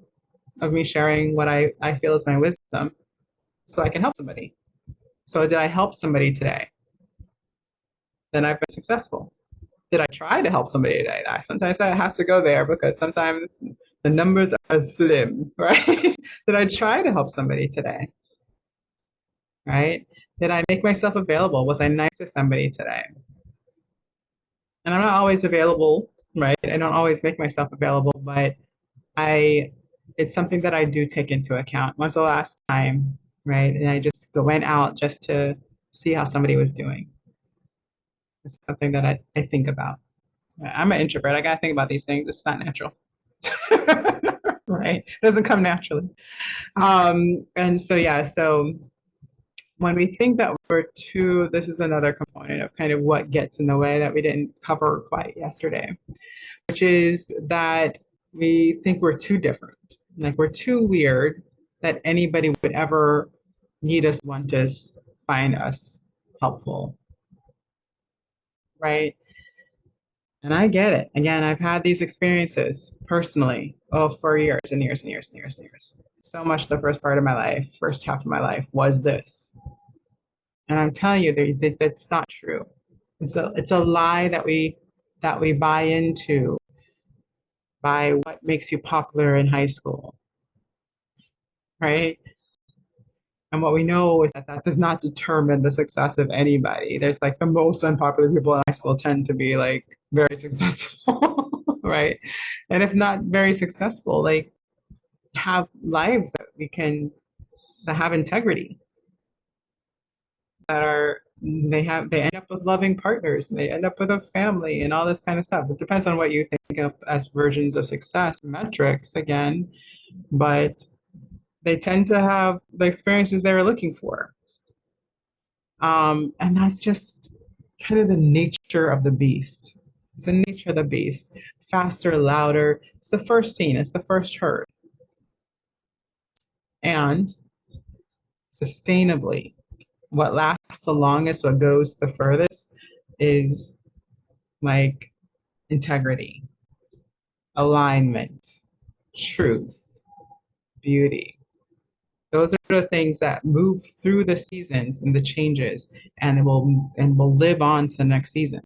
of me sharing what I feel is my wisdom so I can help somebody. So did I help somebody today? Then I've been successful. Did I try to help somebody today? Sometimes that has to go there because sometimes the numbers are slim, right? Did I try to help somebody today? Right? Did I make myself available? Was I nice to somebody today? And I'm not always available, right? I don't always make myself available, but I it's something that I do take into account. When's the last time, right? And I just went out just to see how somebody was doing. It's something that I think about. I'm an introvert. I gotta think about these things. It's not natural. Right? It doesn't come naturally. And so yeah, so when we think that this is another component of kind of what gets in the way that we didn't cover quite yesterday, which is that we think we're too different. Like we're too weird that anybody would ever need us, want us, find us helpful. Right? And I get it. Again, I've had these experiences personally, for years and years and years and years and years. So much the first part of my life, first half of my life was this. And I'm telling you that's not true. It's a lie that we buy into by what makes you popular in high school, right? And what we know is that that does not determine the success of anybody. There's like the most unpopular people in high school tend to be like very successful, right? And if not very successful, like have lives that have integrity, that are they end up with loving partners and they end up with a family and all this kind of stuff. It depends on what you think of as versions of success metrics again, but they tend to have the experiences they were looking for. And that's just kind of the nature of the beast. It's the nature of the beast. Faster, louder. It's the first seen, it's the first heard. And sustainably, what lasts the longest, what goes the furthest is like integrity, alignment, truth, beauty. Those are the things that move through the seasons and the changes and will live on to the next season.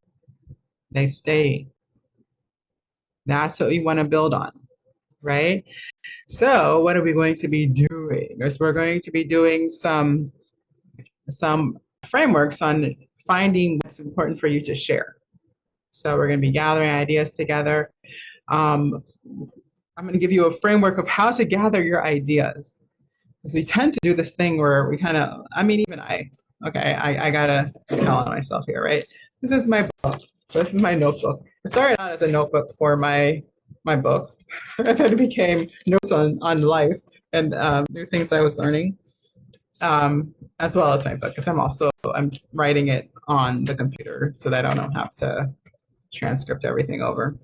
They stay. That's what we want to build on, right? So what are we going to be doing? Is we're going to be doing some frameworks on finding what's important for you to share. So we're going to be gathering ideas together. Um, I'm going to give you a framework of how to gather your ideas. Because we tend to do this thing where we kind of, I mean, even okay, I gotta tell on myself here, right? This is my book. This is my notebook. It started out as a notebook for my book, and then it became notes on life and new things I was learning, as well as my book. Because I'm writing it on the computer so that I don't have to transcript everything over.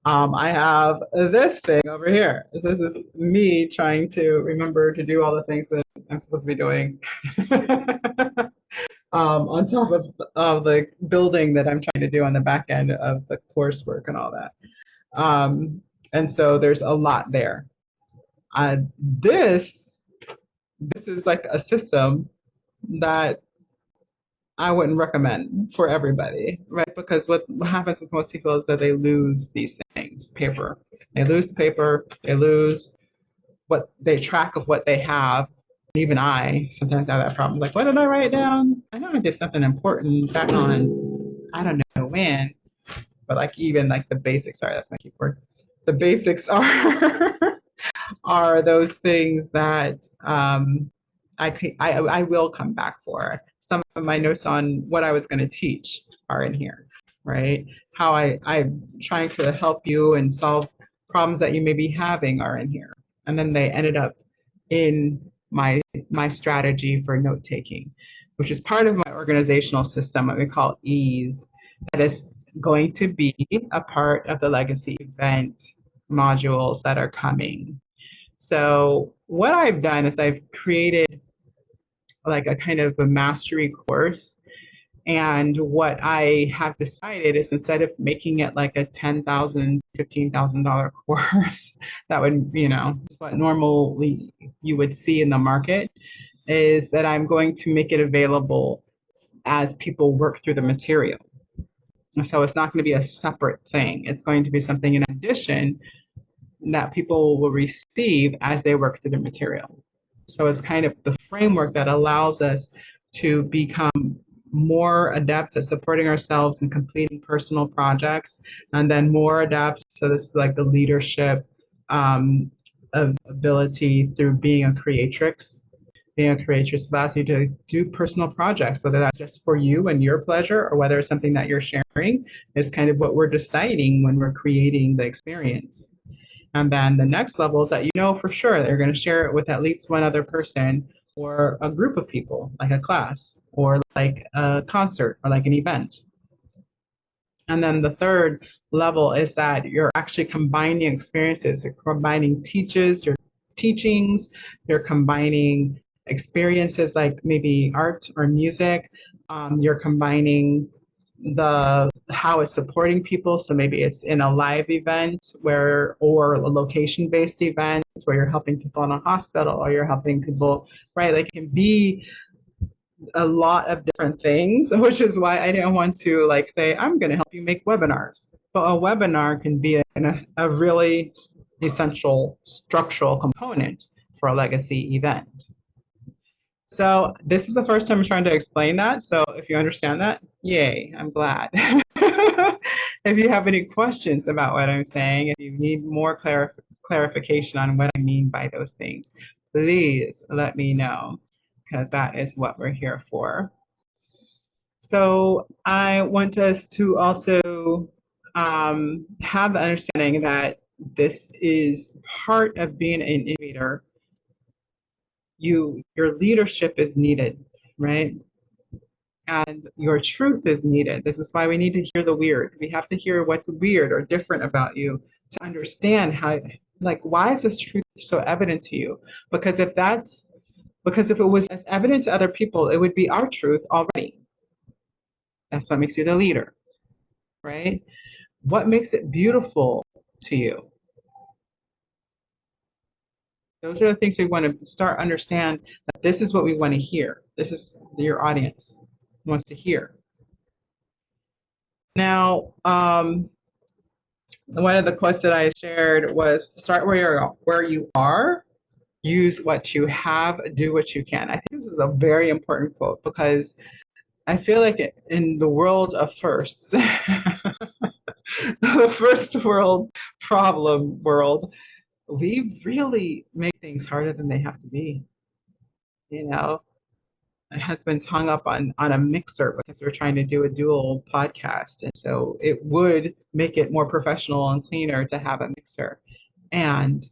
I have this thing over here. This is me trying to remember to do all the things that I'm supposed to be doing on top of the building that I'm trying to do on the back end of the coursework and all that. And so there's a lot there. This is like a system that I wouldn't recommend for everybody, right? Because what happens with most people is that they lose these things, paper. They lose the paper, they lose what they track of what they have. Even I sometimes have that problem. Like, what did I write down? I know I did something important back on, I don't know when, but like even like the basics, sorry, that's my keyboard. The basics are are those things that I will come back for. Some of my notes on what I was going to teach are in here, right? How I'm trying to help you and solve problems that you may be having are in here. And then they ended up in my strategy for note taking, which is part of my organizational system, what we call EASE, that is going to be a part of the legacy event modules that are coming. So what I've done is I've created like a kind of a mastery course. And what I have decided is instead of making it like a $10,000, $15,000 course, that would, it's what normally you would see in the market, is that I'm going to make it available as people work through the material. So it's not going to be a separate thing. It's going to be something in addition that people will receive as they work through the material. So it's kind of the framework that allows us to become more adept at supporting ourselves and completing personal projects, and then more adept. So this is like the leadership ability through being a creatrix. Being a creatrix allows you to do personal projects, whether that's just for you and your pleasure, or whether it's something that you're sharing, is kind of what we're deciding when we're creating the experience. And then the next level is that you know for sure they're going to share it with at least one other person or a group of people, like a class or like a concert or like an event. And then the third level is that you're actually combining experiences, you're combining your teachings, you're combining experiences like maybe art or music, you're combining how it's supporting people. So maybe it's in a live event or a location-based event where you're helping people in a hospital or you're helping people, right? Like it can be a lot of different things, which is why I didn't want to like say, I'm going to help you make webinars. But a webinar can be a really essential structural component for a legacy event. So this is the first time I'm trying to explain that. So if you understand that, yay, I'm glad. If you have any questions about what I'm saying, if you need more clarification on what I mean by those things, please let me know because that is what we're here for. So I want us to also have the understanding that this is part of being an innovator. Your leadership is needed, right? And your truth is needed. This is why we need to hear the weird. We have to hear what's weird or different about you to understand how, like, why is this truth so evident to you? Because if it was as evident to other people, it would be our truth already. That's what makes you the leader, right? What makes it beautiful to you? Those are the things we want to start understand that this is what we want to hear. This is your audience wants to hear. Now, one of the quotes that I shared was start where you are, use what you have, do what you can. I think this is a very important quote because I feel like in the world of firsts, the first world problem world, we really make things harder than they have to be. You know, my husband's hung up on a mixer because we're trying to do a dual podcast. And so it would make it more professional and cleaner to have a mixer. And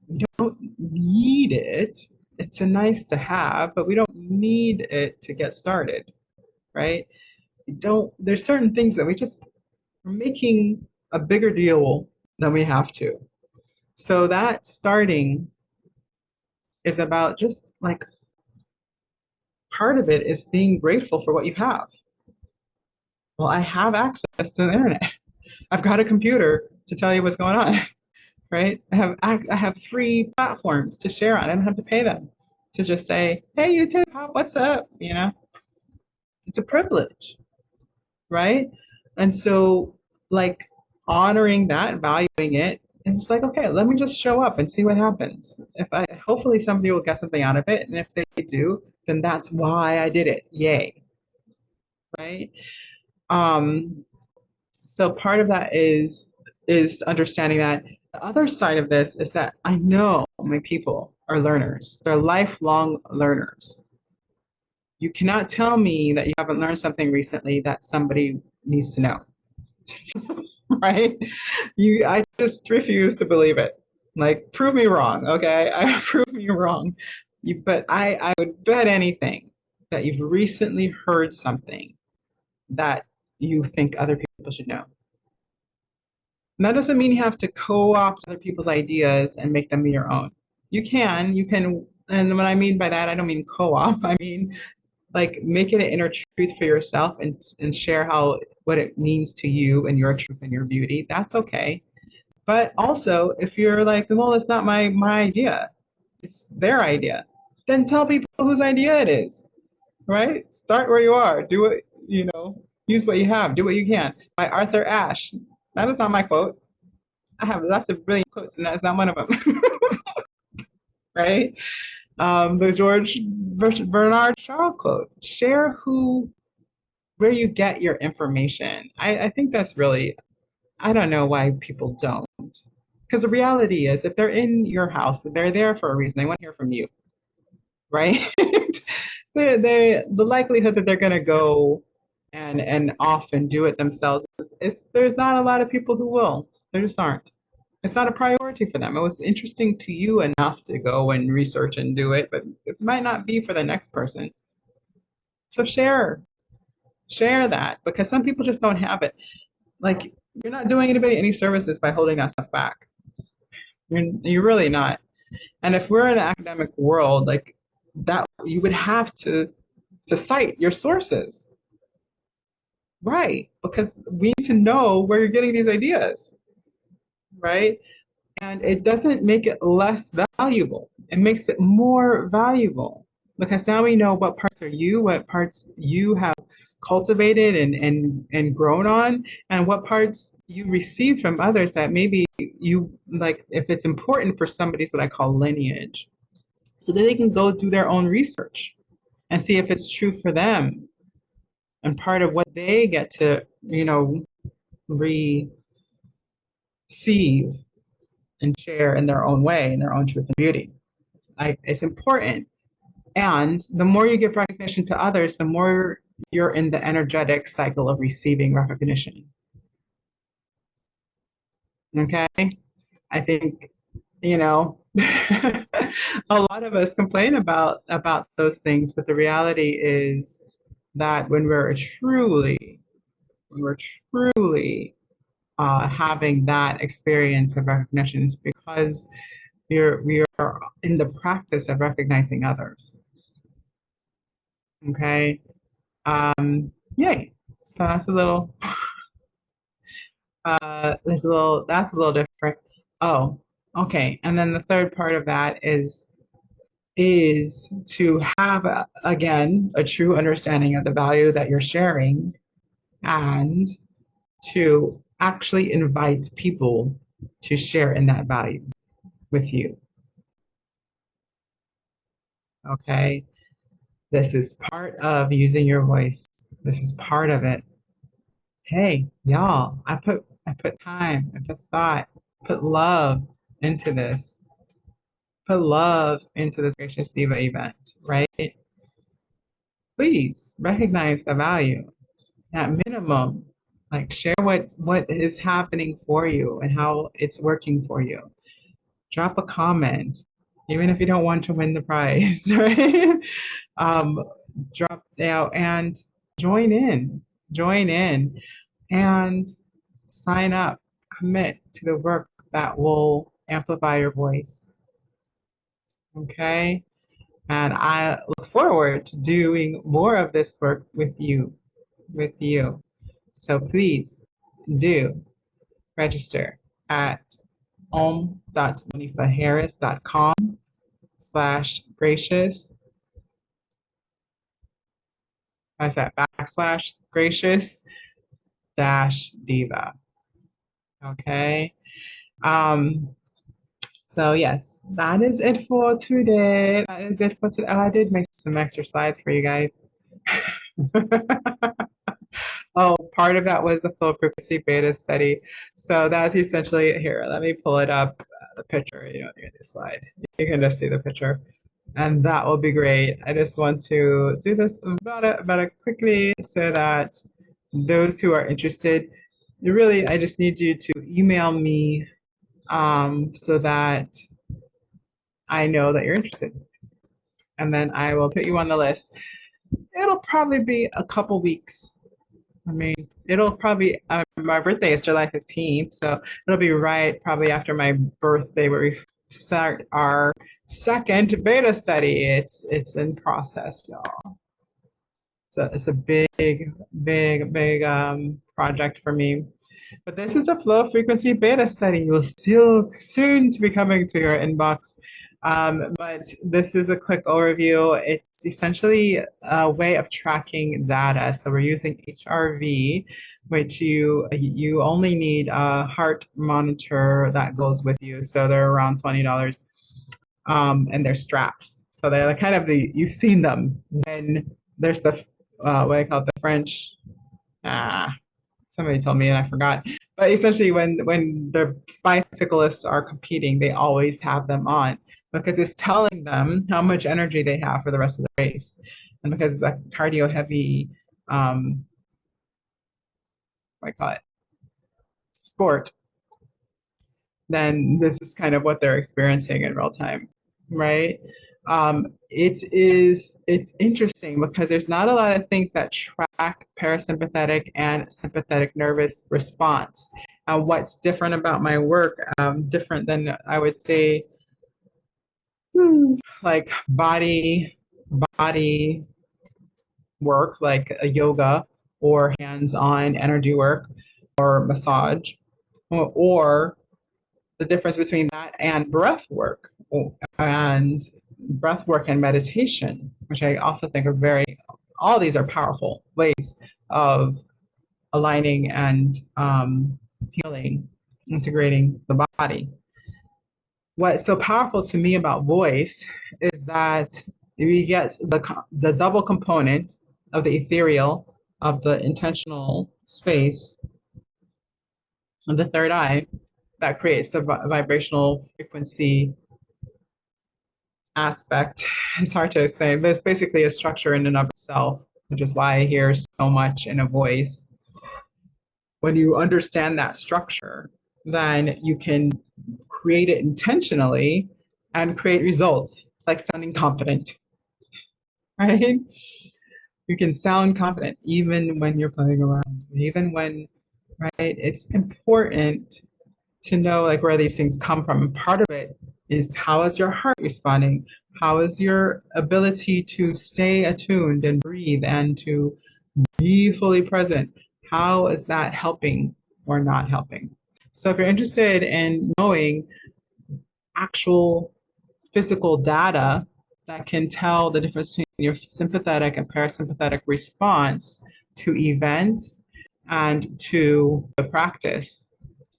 we don't need it. It's a nice to have, but we don't need it to get started, right? We don't, there's certain things that we're making a bigger deal than we have to. So that starting is about just like part of it is being grateful for what you have. Well, I have access to the internet. I've got a computer to tell you what's going on, right? I have free platforms to share on. I don't have to pay them to just say, "Hey, YouTube, what's up?" You know, it's a privilege, right? And so, like honoring that, valuing it, and it's like, okay, let me just show up and see what happens. If I hopefully somebody will get something out of it, and if they do, then that's why I did it. Yay, right? Um, so part of that is understanding that the other side of this is that I know my people are learners. They're lifelong learners. You cannot tell me that you haven't learned something recently that somebody needs to know, right? I just refuse to believe it. Like, prove me wrong, okay? Prove me wrong. But I would bet anything that you've recently heard something that you think other people should know. And that doesn't mean you have to co-opt other people's ideas and make them your own. You can, and what I mean by that, I don't mean co-op. I mean like make it an inner truth for yourself and share what it means to you and your truth and your beauty. That's okay. But also, if you're like, well, it's not my idea, it's their idea, then tell people whose idea it is, right? Start where you are. Do it, use what you have, do what you can. By Arthur Ashe. That is not my quote. I have lots of brilliant quotes, and that's not one of them, right? The George Bernard Shaw quote: "Share where you get your information." I think that's really, I don't know why people don't, because the reality is, if they're in your house, they're there for a reason. They want to hear from you, right? The likelihood that they're going to go and off and do it themselves is there's not a lot of people who will. There just aren't. It's not a priority for them. It was interesting to you enough to go and research and do it, but it might not be for the next person. So share that because some people just don't have it. Like you're not doing anybody any services by holding that stuff back. You're really not. And if we're in an academic world, like that, you would have to cite your sources, right? Because we need to know where you're getting these ideas, right? And it doesn't make it less valuable. It makes it more valuable. because now we know what parts are you, what parts you have cultivated and grown on, and what parts you received from others that maybe you like, if it's important for somebody's what I call lineage, so that they can go do their own research and see if it's true for them and part of what they get to, receive and share in their own way, in their own truth and beauty. It's important. And the more you give recognition to others, the more you're in the energetic cycle of receiving recognition. Okay? I think, a lot of us complain about those things, but the reality is that when we're truly having that experience of recognition, is because we are in the practice of recognizing others. Okay. Yay. So that's a little different. Oh, okay. And then the third part of that is to have again a true understanding of the value that you're sharing, and to actually invite people to share in that value with you. Okay. This is part of using your voice. This is part of it. Hey, y'all, I put time, I put thought, put love into this. Put love into this Gracious Diva event, right? Please recognize the value. At minimum, like share what is happening for you and how it's working for you. Drop a comment, even if you don't want to win the prize, right? um, Drop out and join in, join in, and sign up, commit to the work that will amplify your voice. Okay. And I look forward to doing more of this work with you. So please do register at om.monifaharris.com/gracious. That's at /gracious dash diva. Okay. Um, so yes, that is it for today. That is it for today. Oh, I did make some extra slides for you guys. Oh, part of that was the full frequency beta study. So that's essentially here. Let me pull it up, the picture. You don't need this slide. You can just see the picture, and that will be great. I just want to do this about it quickly so that those who are interested, really, I just need you to email me so that I know that you're interested, and then I will put you on the list. It'll probably be a couple weeks. I mean, it'll probably, my birthday is July 15th, so it'll be right probably after my birthday where we start our second beta study. It's in process, y'all. So it's a big project for me. But this is the flow frequency beta study. You'll still soon to be coming to your inbox. But this is a quick overview. It's essentially a way of tracking data. So we're using HRV, which you only need a heart monitor that goes with you. So they're around $20. And they're straps. So they're kind of you've seen them when there's the what I call it, the French. Somebody told me and I forgot. But essentially, when the bicyclists are competing, they always have them on because it's telling them how much energy they have for the rest of the race, and because it's a cardio heavy, what I call it, sport, then this is kind of what they're experiencing in real time, right? It's interesting because there's not a lot of things that track parasympathetic and sympathetic nervous response. And what's different about my work, different than I would say, like body work, like a yoga or hands-on energy work or massage, or the difference between that and breath work and breath work and meditation, which I also think are very, all these are powerful ways of aligning and healing, integrating the body. What's so powerful to me about voice is that we get the double component of the ethereal, of the intentional space, of the third eye that creates the vibrational frequency aspect. It's hard to say, but it's basically a structure in and of itself, which is why I hear so much in a voice. When you understand that structure, then you can create it intentionally and create results like sounding confident, right? You can sound confident even when you're playing around, even when, right? It's important to know like where these things come from. And part of it is, how is your heart responding? How is your ability to stay attuned and breathe and to be fully present? How is that helping or not helping? So if you're interested in knowing actual physical data that can tell the difference between your sympathetic and parasympathetic response to events and to the practice,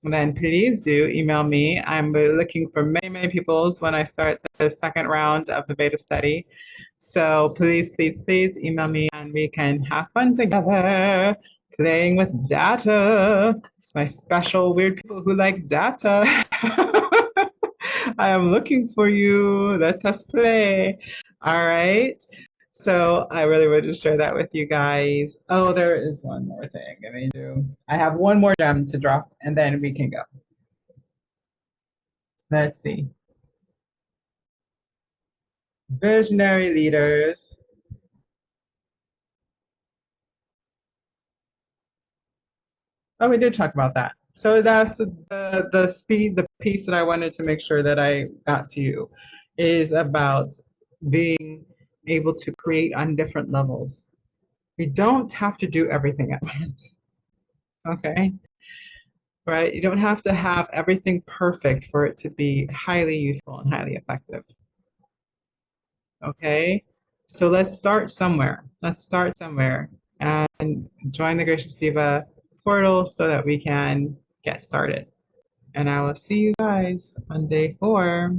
then please do email me. I'm looking for many, many peoples when I start the second round of the beta study. So please, please, please email me and we can have fun together playing with data. It's my special weird people who like data. I am looking for you. Let us play. All right. So I really wanted to share that with you guys. Oh, there is one more thing. I have one more gem to drop and then we can go. Let's see. Visionary leaders. Oh, we did talk about that. So that's the piece that I wanted to make sure that I got to you is about being able to create on different levels. We don't have to do everything at once. Okay. Right? You don't have to have everything perfect for it to be highly useful and highly effective. Okay. So let's start somewhere. Let's start somewhere and join the Gracious Diva portal so that we can get started. And I will see you guys on day 4.